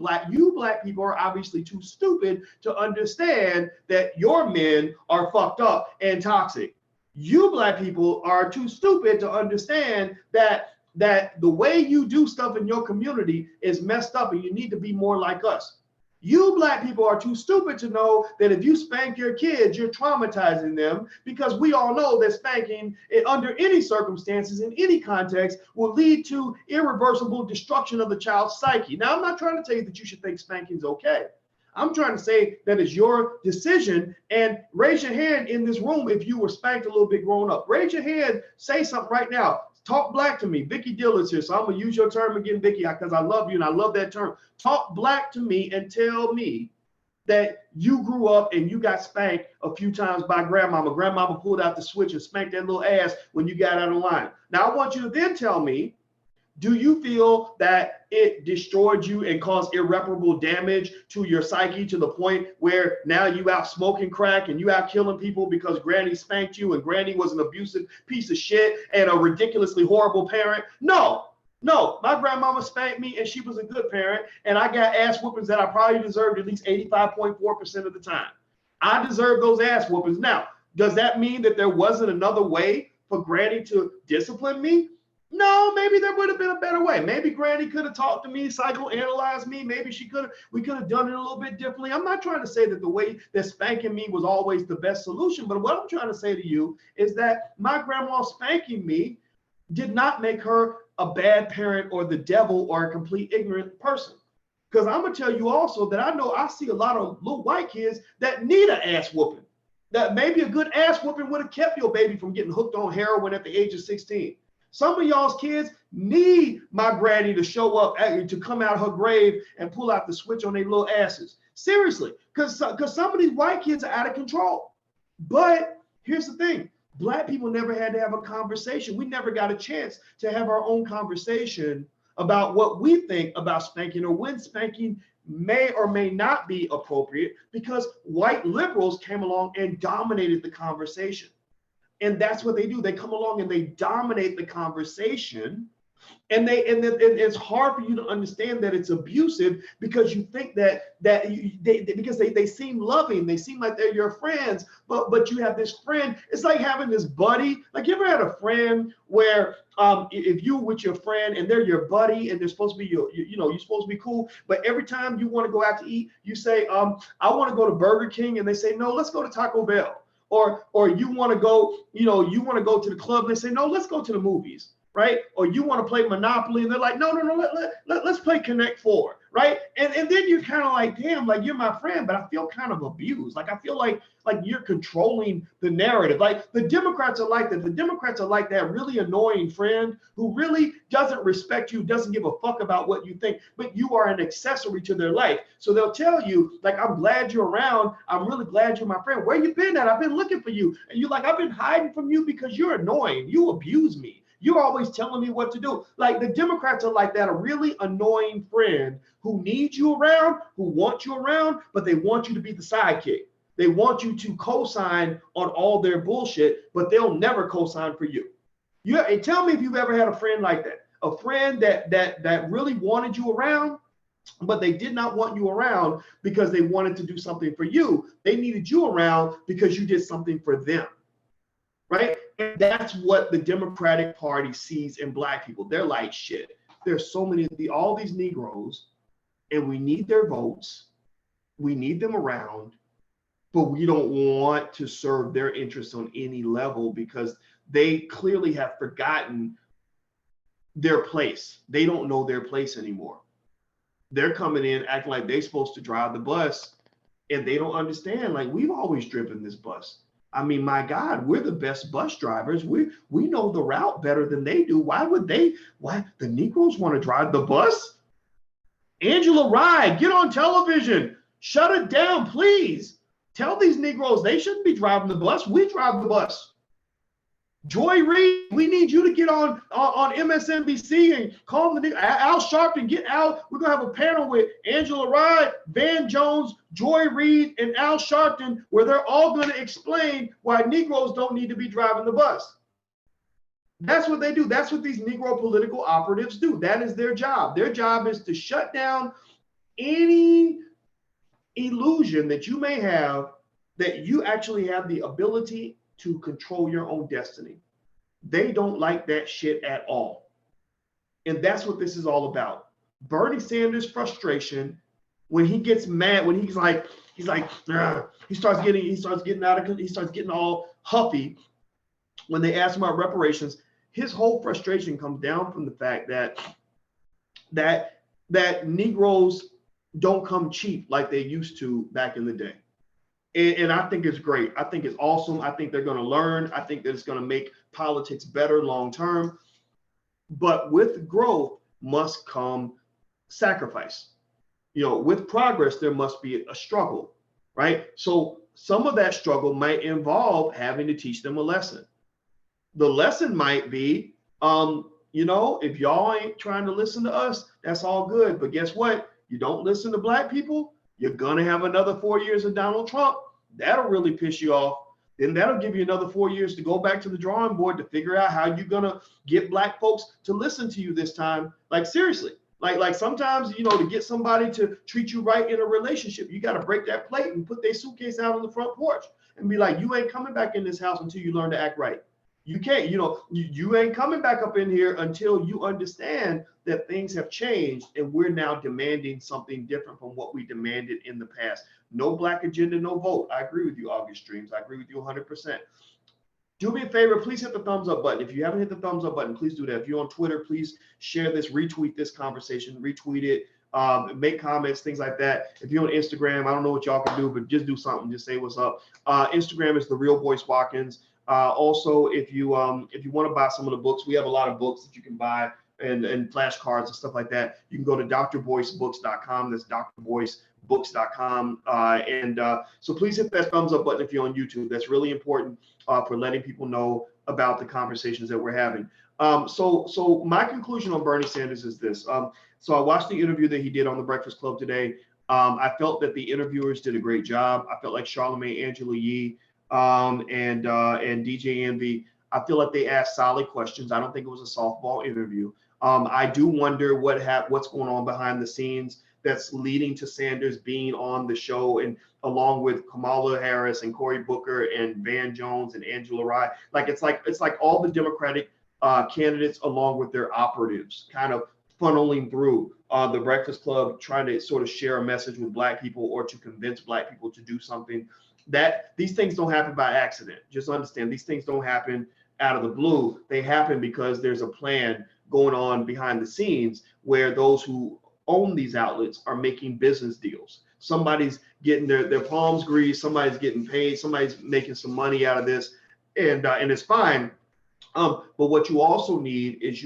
A: Black people are obviously too stupid to understand that your men are fucked up and toxic. You Black people are too stupid to understand that the way you do stuff in your community is messed up and you need to be more like us. You Black people are too stupid to know that if you spank your kids, you're traumatizing them, because we all know that spanking under any circumstances, in any context, will lead to irreversible destruction of the child's psyche. Now, I'm not trying to tell you that you should think spanking's okay. I'm trying to say that it's your decision. And raise your hand in this room if you were spanked a little bit growing up. Raise your hand, say something right now. Talk Black to me. Vicky Dillard's here, so I'm gonna use your term again, Vicky, because I love you and I love that term. Talk Black to me and tell me that you grew up and you got spanked a few times by grandmama. Grandmama pulled out the switch and spanked that little ass when you got out of line. Now I want you to then tell me, do you feel that it destroyed you and caused irreparable damage to your psyche to the point where now you out smoking crack and you out killing people because Granny spanked you and Granny was an abusive piece of shit and a ridiculously horrible parent? No, my grandmama spanked me and she was a good parent, and I got ass whoopings that I probably deserved at least 85.4% of the time. I deserve those ass whoopings. Now, does that mean that there wasn't another way for Granny to discipline me? No, maybe there would have been a better way. Maybe Granny could have talked to me, psychoanalyzed me. Maybe we could have done it a little bit differently. I'm not trying to say that the way that spanking me was always the best solution, but what I'm trying to say to you is that my grandma spanking me did not make her a bad parent or the devil or a complete ignorant person. Because I'm gonna tell you also that I see a lot of little white kids that need an ass whooping. That maybe a good ass whooping would have kept your baby from getting hooked on heroin at the age of 16. Some of y'all's kids need my granny to show up, to come out of her grave and pull out the switch on their little asses. Seriously, because some of these white kids are out of control. But here's the thing. Black people never had to have a conversation. We never got a chance to have our own conversation about what we think about spanking or when spanking may or may not be appropriate, because white liberals came along and dominated the conversation. And that's what they do. They come along and they dominate the conversation. And it's hard for you to understand that it's abusive, because you think because they seem loving, they seem like they're your friends, but you have this friend. It's like having this buddy. Like, you ever had a friend where if you with your friend and they're your buddy and they're supposed to be you're supposed to be cool, but every time you want to go out to eat, you say, I want to go to Burger King, and they say, no, let's go to Taco Bell. Or you want to go, you want to go to the club, and they say, no, let's go to the movies, right? Or you want to play Monopoly, and they're like, no, let's play Connect Four, right? And then you're kind of like, damn, like, you're my friend, but I feel kind of abused. Like, I feel like you're controlling the narrative. Like, the Democrats are like that. The Democrats are like that really annoying friend who really doesn't respect you, doesn't give a fuck about what you think, but you are an accessory to their life. So they'll tell you, like, I'm glad you're around. I'm really glad you're my friend. Where you been at? I've been looking for you. And you're like, I've been hiding from you because you're annoying. You abuse me. You're always telling me what to do. Like the Democrats are like that, a really annoying friend who needs you around, who wants you around, but they want you to be the sidekick. They want you to co-sign on all their bullshit, but they'll never co-sign for you. And tell me if you've ever had a friend like that, a friend that really wanted you around, but they did not want you around because they wanted to do something for you. They needed you around because you did something for them, right? And that's what the Democratic Party sees in Black people. They're like, shit, there's so many of all these Negroes, and we need their votes. We need them around, but we don't want to serve their interests on any level because they clearly have forgotten their place. They don't know their place anymore. They're coming in acting like they're supposed to drive the bus, and they don't understand. Like, we've always driven this bus. I mean, my God, we're the best bus drivers. We know the route better than they do. Why the Negroes want to drive the bus? Angela Rye, get on television. Shut it down, please. Tell these Negroes they shouldn't be driving the bus. We drive the bus. Joy Reid, we need you to get on MSNBC and call the Al Sharpton, get out. We're going to have a panel with Angela Rye, Van Jones, Joy Reid, and Al Sharpton, where they're all going to explain why Negroes don't need to be driving the bus. That's what they do. That's what these Negro political operatives do. That is their job. Their job is to shut down any illusion that you may have that you actually have the ability to control your own destiny. They don't like that shit at all. And that's what this is all about. Bernie Sanders' frustration when he gets mad, when he starts getting all huffy when they ask him about reparations. His whole frustration comes down from the fact that Negroes don't come cheap like they used to back in the day. And I think it's great. I think it's awesome. I think they're going to learn. I think that it's going to make politics better long term. But with growth must come sacrifice. With progress, there must be a struggle, right? So some of that struggle might involve having to teach them a lesson. The lesson might be, if y'all ain't trying to listen to us, that's all good. But guess what? You don't listen to Black people, you're going to have another 4 years of Donald Trump. That'll really piss you off. Then that'll give you another 4 years to go back to the drawing board to figure out how you're going to get Black folks to listen to you this time. Like, seriously. Like sometimes, to get somebody to treat you right in a relationship, you got to break that plate and put their suitcase out on the front porch and be like, you ain't coming back in this house until you learn to act right. You can't, you ain't coming back up in here until you understand that things have changed and we're now demanding something different from what we demanded in the past. No Black agenda, no vote. I agree with you, August Streams. I agree with you 100%. Do me a favor, please hit the thumbs up button. If you haven't hit the thumbs up button, please do that. If you're on Twitter, please share this, retweet this conversation, retweet it, make comments, things like that. If you're on Instagram, I don't know what y'all can do, but just do something, just say what's up. Instagram is the real Boyce Watkins. Also, if you want to buy some of the books, we have a lot of books that you can buy and flashcards and stuff like that. You can go to drboycebooks.com. That's drboycebooks.com. So please hit that thumbs up button if you're on YouTube. That's really important for letting people know about the conversations that we're having. So my conclusion on Bernie Sanders is this. So I watched the interview that he did on the Breakfast Club today. I felt that the interviewers did a great job. I felt like Charlamagne Angela Yee and DJ Envy, I feel like they asked solid questions. I don't think it was a softball interview. I do wonder what's going on behind the scenes that's leading to Sanders being on the show, and along with Kamala Harris and Cory Booker and Van Jones and Angela Rye. It's like all the Democratic candidates along with their operatives kind of funneling through the Breakfast Club, trying to sort of share a message with Black people or to convince Black people to do something. That these things don't happen by accident. Just understand, these things don't happen out of the blue. They happen because there's a plan going on behind the scenes where those who own these outlets are making business deals. Somebody's getting their palms greased, somebody's getting paid, somebody's making some money out of this, and it's fine. But what you also need is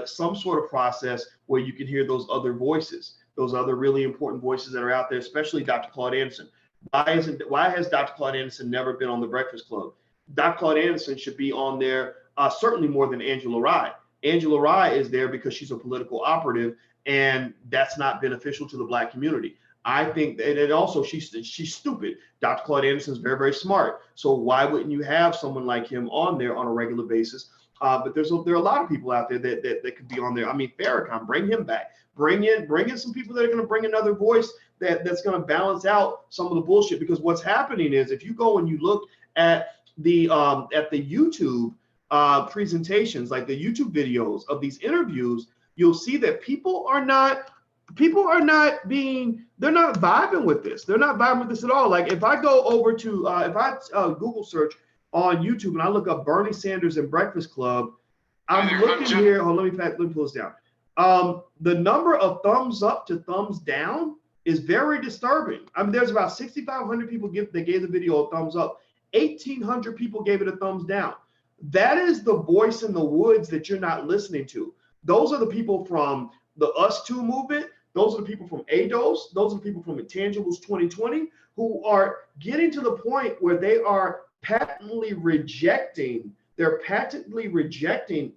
A: some sort of process where you can hear those other voices, those other really important voices that are out there, especially Dr. Claude Anderson. Why has Dr. Claude Anderson never been on the Breakfast Club? Dr. Claude Anderson should be on there certainly more than Angela Rye. Angela Rye is there because she's a political operative, and that's not beneficial to the Black community. I think that, and also she's stupid. Dr. Claude Anderson is very, very smart. So why wouldn't you have someone like him on there on a regular basis? But there are a lot of people out there that could be on there. I mean, Farrakhan, bring him back. Bring in some people that are going to bring another voice that's going to balance out some of the bullshit. Because what's happening is, if you go and you look at the YouTube presentations, like the YouTube videos of these interviews, you'll see that people are not they're not vibing with this. They're not vibing with this at all. Like if I go over to if I Google search on YouTube and I look up Bernie Sanders and Breakfast Club, I'm looking here. Oh, let me pull this down. The number of thumbs up to thumbs down is very disturbing. I mean, there's about 6,500 people that gave the video a thumbs up. 1,800 people gave it a thumbs down. That is the voice in the woods that you're not listening to. Those are the people from the Us Too movement. Those are the people from ADOS. Those are the people from Intangibles 2020 who are getting to the point where they are patently rejecting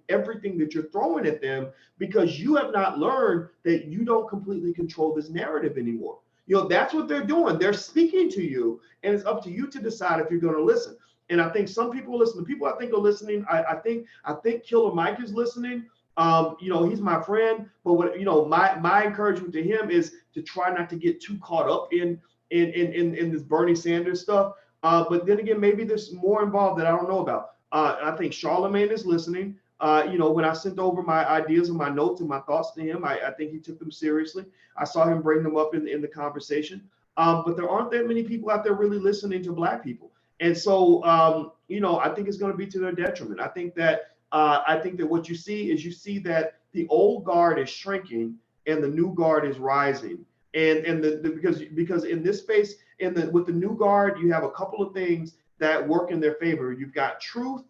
A: everything that you're throwing at them, because you have not learned that you don't completely control this narrative anymore. You know, that's what they're doing. They're speaking to you, and it's up to you to decide if you're going to listen. And I think some people listen. The people I think are listening. I think Killer Mike is listening. You know, he's my friend, but what, you know, my encouragement to him is to try not to get too caught up in this Bernie Sanders stuff. But then again, maybe there's more involved that I don't know about. I think Charlemagne is listening. You know, when I sent over my ideas and my notes and my thoughts to him, I think he took them seriously. I saw him bring them up in the conversation. But there aren't that many people out there really listening to Black people. And so, you know, I think it's going to be to their detriment. I think that what you see that the old guard is shrinking and the new guard is rising. And because in this space, with the new guard, you have a couple of things that work in their favor. You've got truth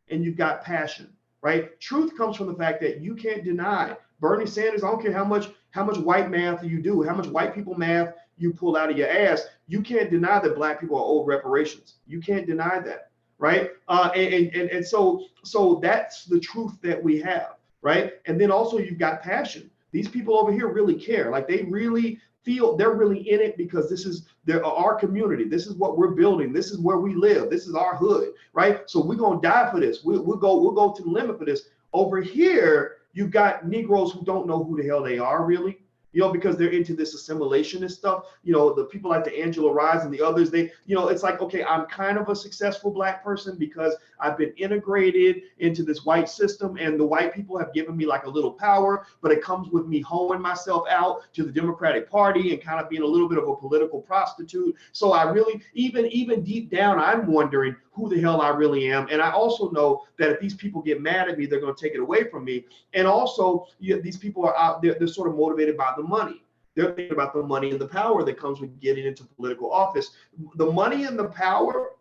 A: and you've got passion, right? Truth comes from the fact that you can't deny Bernie Sanders. I don't care how much white math you do, how much white people math you pull out of your ass. You can't deny that Black people are owed reparations. You can't deny that, right? And so that's the truth that we have, right? And then also you've got passion. These people over here really care. Like they really feel they're really in it, because this is our community. This is what we're building. This is where we live. This is our hood, right? So we're gonna die for this. We'll go to the limit for this. Over here, you've got Negroes who don't know who the hell they are really, you know, because they're into this assimilationist stuff. You know, the people like the Angela Rye and the others, they, you know, it's like, okay, I'm kind of a successful Black person because I've been integrated into this white system, and the white people have given me like a little power, but it comes with me hoeing myself out to the Democratic Party and kind of being a little bit of a political prostitute. So I really, even deep down, I'm wondering who the hell I really am. And I also know that if these people get mad at me, they're going to take it away from me. And also, these people are out there, they're sort of motivated by the money. They're thinking about the money and the power that comes with getting into political office. The money and the power,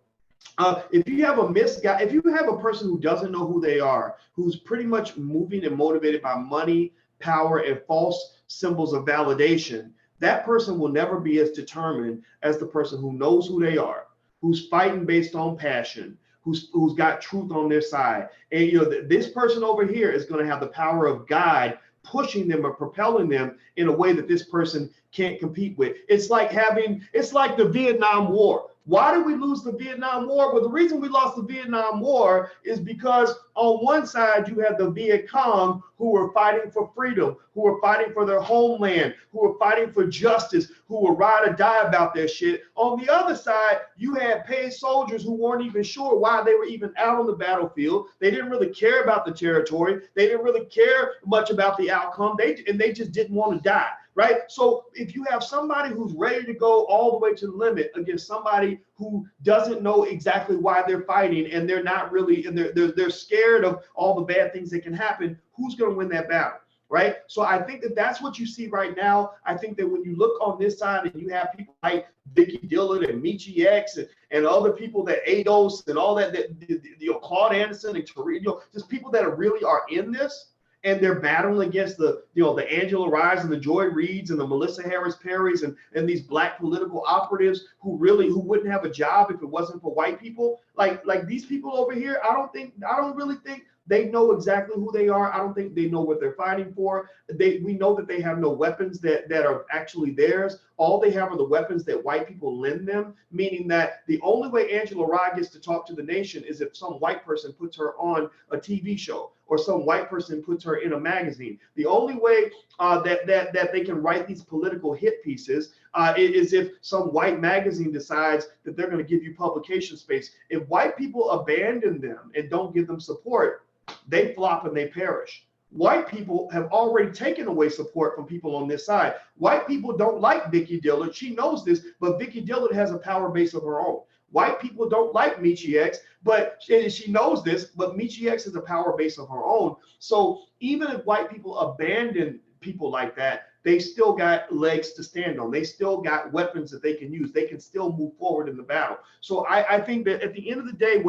A: if you have if you have a person who doesn't know who they are, who's pretty much moving and motivated by money, power, and false symbols of validation, that person will never be as determined as the person who knows who they are, who's fighting based on passion, who's got truth on their side. And you know, this person over here is going to have the power of God pushing them or propelling them in a way that this person can't compete with. It's like the Vietnam War. Why did we lose the Vietnam War? Well, the reason we lost the Vietnam War is because on one side you had the Viet Cong, who were fighting for freedom, who were fighting for their homeland, who were fighting for justice, who were ride or die about their shit. On the other side, you had paid soldiers who weren't even sure why they were even out on the battlefield. They didn't really care about the territory. They didn't really care much about the outcome. They just didn't want to die. Right? So if you have somebody who's ready to go all the way to the limit against somebody who doesn't know exactly why they're fighting, and they're not really, and they're scared of all the bad things that can happen, who's going to win that battle? Right? So I think that that's what you see right now. I think that when you look on this side and you have people like Vicky Dillon and Michi X and other people that ADOS and all that you know, Claude Anderson and Tariq, you know, just people that really are in this, and they're battling against the Angela Rye and the Joy Reids and the Melissa Harris Perrys and these Black political operatives who wouldn't have a job if it wasn't for white people. Like these people over here, I don't really think They know exactly who they are. I don't think they know what they're fighting for. We know that they have no weapons that are actually theirs. All they have are the weapons that white people lend them, meaning that the only way Angela Rye gets to talk to the nation is if some white person puts her on a TV show or some white person puts her in a magazine. The only way that they can write these political hit pieces is if some white magazine decides that they're going to give you publication space. If white people abandon them and don't give them support, they flop and they perish. White people have already taken away support from people on this side. White people don't like Vicki Dillard. She knows this, but Vicki Dillard has a power base of her own. White people don't like Michi X, but she knows this, but Michi X has a power base of her own. So even if white people abandon people like that, they still got legs to stand on. They still got weapons that they can use. They can still move forward in the battle. So I think that at the end of the day,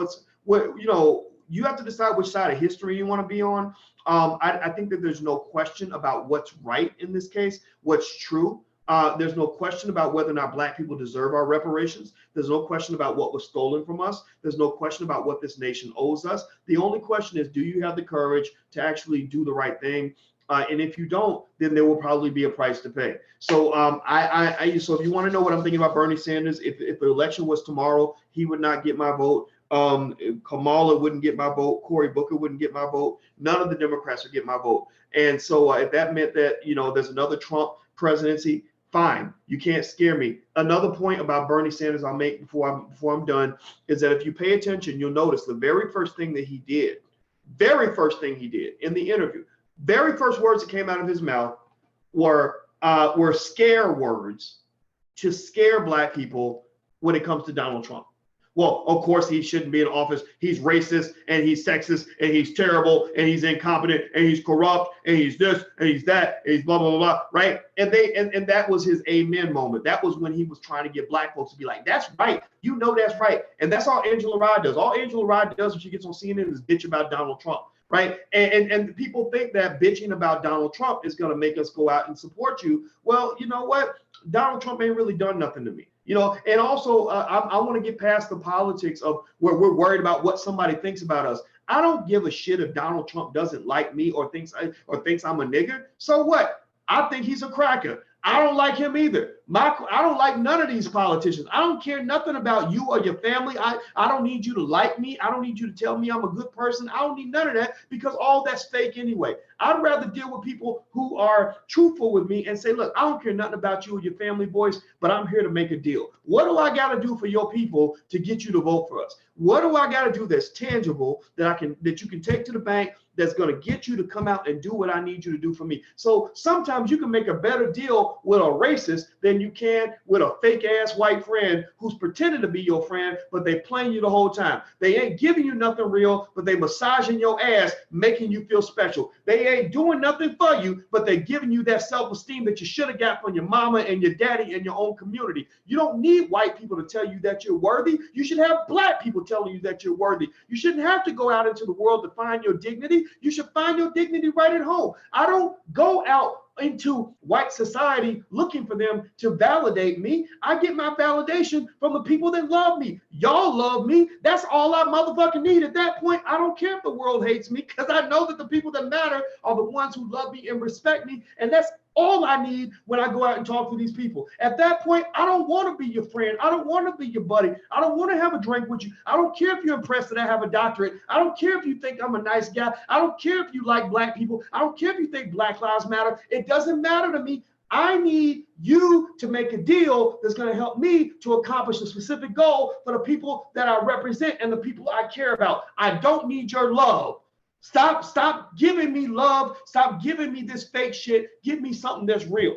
A: you have to decide which side of history you want to be on. I think that there's no question about what's right in this case, what's true. There's no question about whether or not Black people deserve our reparations. There's no question about what was stolen from us. There's no question about what this nation owes us. The only question is, do you have the courage to actually do the right thing? And if you don't, then there will probably be a price to pay. So so if you want to know what I'm thinking about Bernie Sanders, if the election was tomorrow, he would not get my vote. Kamala wouldn't get my vote. Cory Booker wouldn't get my vote. None of the Democrats would get my vote. And so if that meant that, there's another Trump presidency, fine. You can't scare me. Another point about Bernie Sanders I'll make before I'm done is that if you pay attention, you'll notice the very first thing he did in the interview, very first words that came out of his mouth were scare words to scare Black people when it comes to Donald Trump. Well, of course, he shouldn't be in office. He's racist and he's sexist and he's terrible and he's incompetent and he's corrupt and he's this and he's that and he's blah, blah, blah, blah, right? And that was his amen moment. That was when he was trying to get Black folks to be like, that's right. That's right. And that's all Angela Rye does. All Angela Rye does when she gets on CNN is bitch about Donald Trump. Right. And people think that bitching about Donald Trump is going to make us go out and support you. Well, you know what? Donald Trump ain't really done nothing to me. And also I want to get past the politics of where we're worried about what somebody thinks about us. I don't give a shit if Donald Trump doesn't like me or thinks I'm a nigger. So what? I think he's a cracker. I don't like him either. I don't like none of these politicians. I don't care nothing about you or your family. I don't need you to like me. I don't need you to tell me I'm a good person. I don't need none of that because all that's fake anyway. I'd rather deal with people who are truthful with me and say, look, I don't care nothing about you or your family, Boyce, but I'm here to make a deal. What do I got to do for your people to get you to vote for us? What do I got to do that's tangible that you can take to the bank that's going to get you to come out and do what I need you to do for me? So sometimes you can make a better deal with a racist than you can with a fake ass white friend who's pretending to be your friend, but they playing you the whole time. They ain't giving you nothing real, but they massaging your ass, making you feel special. They ain't doing nothing for you, but they're giving you that self-esteem that you should have got from your mama and your daddy and your own community. You don't need white people to tell you that you're worthy. You should have Black people telling you that you're worthy. You shouldn't have to go out into the world to find your dignity. You should find your dignity right at home. I don't go out into white society looking for them to validate me. I get my validation from the people that love me. Y'all love me. That's all I motherfucking need. At that point, I don't care if the world hates me because I know that the people that matter are the ones who love me and respect me. And that's all I need when I go out and talk to these people. At that point, I don't want to be your friend. I don't want to be your buddy. I don't want to have a drink with you. I don't care if you're impressed that I have a doctorate. I don't care if you think I'm a nice guy. I don't care if you like Black people. I don't care if you think Black Lives Matter. It doesn't matter to me. I need you to make a deal that's going to help me to accomplish a specific goal for the people that I represent and the people I care about. I don't need your love. Stop giving me love. Stop giving me this fake shit. Give me something that's real.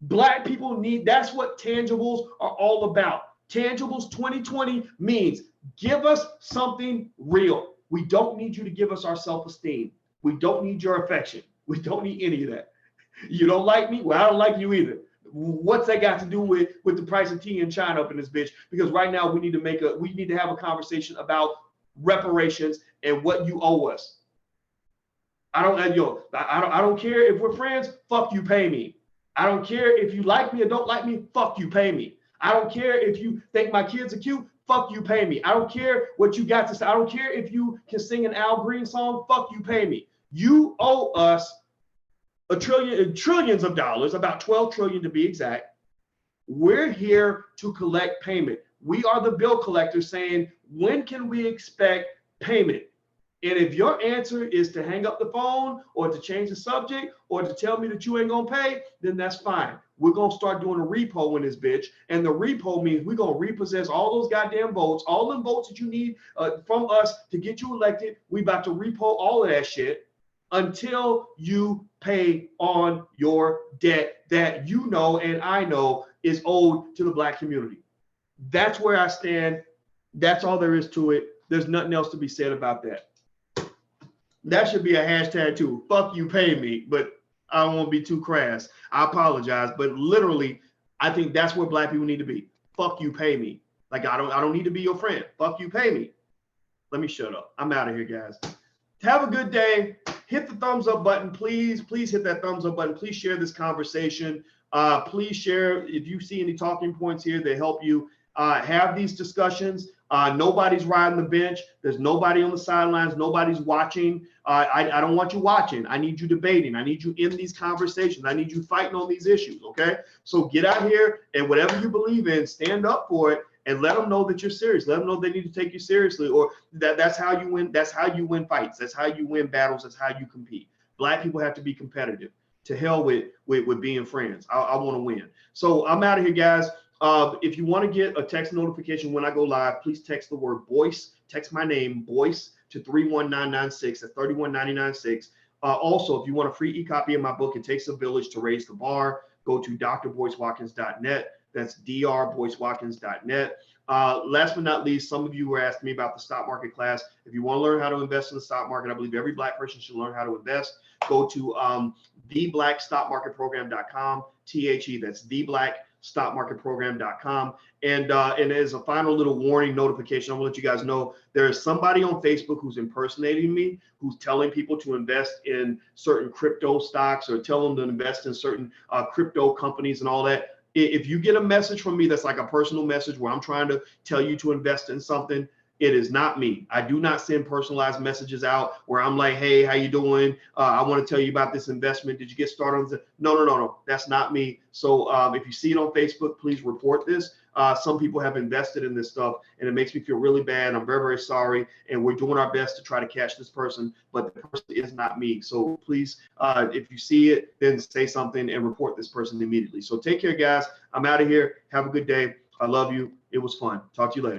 A: Black people that's what tangibles are all about. Tangibles 2020 means give us something real. We don't need you to give us our self-esteem. We don't need your affection. We don't need any of that. You don't like me? Well, I don't like you either. What's that got to do with the price of tea in China up in this bitch? Because right now we need to have a conversation about reparations and what you owe us. I don't care if we're friends. Fuck you, pay me. I don't care if you like me or don't like me. Fuck you, pay me. I don't care if you think my kids are cute. Fuck you, pay me. I don't care what you got to say. I don't care if you can sing an Al Green song. Fuck you, pay me. You owe us trillions of dollars, about 12 trillion to be exact. We're here to collect payment. We are the bill collector saying, when can we expect payment? And if your answer is to hang up the phone or to change the subject or to tell me that you ain't gonna pay, then that's fine. We're gonna start doing a repo in this bitch. And the repo means we're gonna repossess all those goddamn votes, all them votes that you need from us to get you elected. We about to repo all of that shit until you pay on your debt that you know and I know is owed to the Black community. That's where I stand. That's all there is to it. There's nothing else to be said about that. That should be a hashtag too. Fuck you, pay me. But I don't want to be too crass. I apologize. But literally, I think that's where Black people need to be. Fuck you, pay me. Like I don't need to be your friend. Fuck you, pay me. Let me shut up. I'm out of here, guys. Have a good day. Hit the thumbs up button, please. Please hit that thumbs up button. Please share this conversation. Please share if you see any talking points here that help you have these discussions. Nobody's riding the bench. There's nobody on the sidelines. Nobody's watching. I don't want you watching. I need you debating. I need you in these conversations. I need you fighting on these issues, okay? So get out here and whatever you believe in, stand up for it and let them know that you're serious. Let them know they need to take you seriously, or that's how you win. That's how you win fights. That's how you win battles. That's how you compete. Black people have to be competitive. To hell with being friends. I want to win. So I'm out of here, guys. If you want to get a text notification when I go live, please text the word Boyce. Text my name, Boyce, to 31996 at 31996. Also, if you want a free e-copy of my book, It Takes a Village to Raise the Bar, go to drboycewatkins.net. That's drboycewatkins.net. Last but not least, some of you were asking me about the stock market class. If you want to learn how to invest in the stock market, I believe every Black person should learn how to invest. Go to theblackstockmarketprogram.com, THE, that's theblackstockmarketprogram.com. And as a final little warning notification, I want to let you guys know there is somebody on Facebook who's impersonating me, who's telling people to invest in certain crypto stocks or tell them to invest in certain crypto companies and all that. If you get a message from me that's like a personal message where I'm trying to tell you to invest in something, it is not me. I do not send personalized messages out where I'm like, hey, how you doing? I want to tell you about this investment. Did you get started on this? No. That's not me. So if you see it on Facebook, please report this. Some people have invested in this stuff and it makes me feel really bad. I'm very, very sorry. And we're doing our best to try to catch this person, but the person is not me. So please, if you see it, then say something and report this person immediately. So take care, guys. I'm out of here. Have a good day. I love you. It was fun. Talk to you later.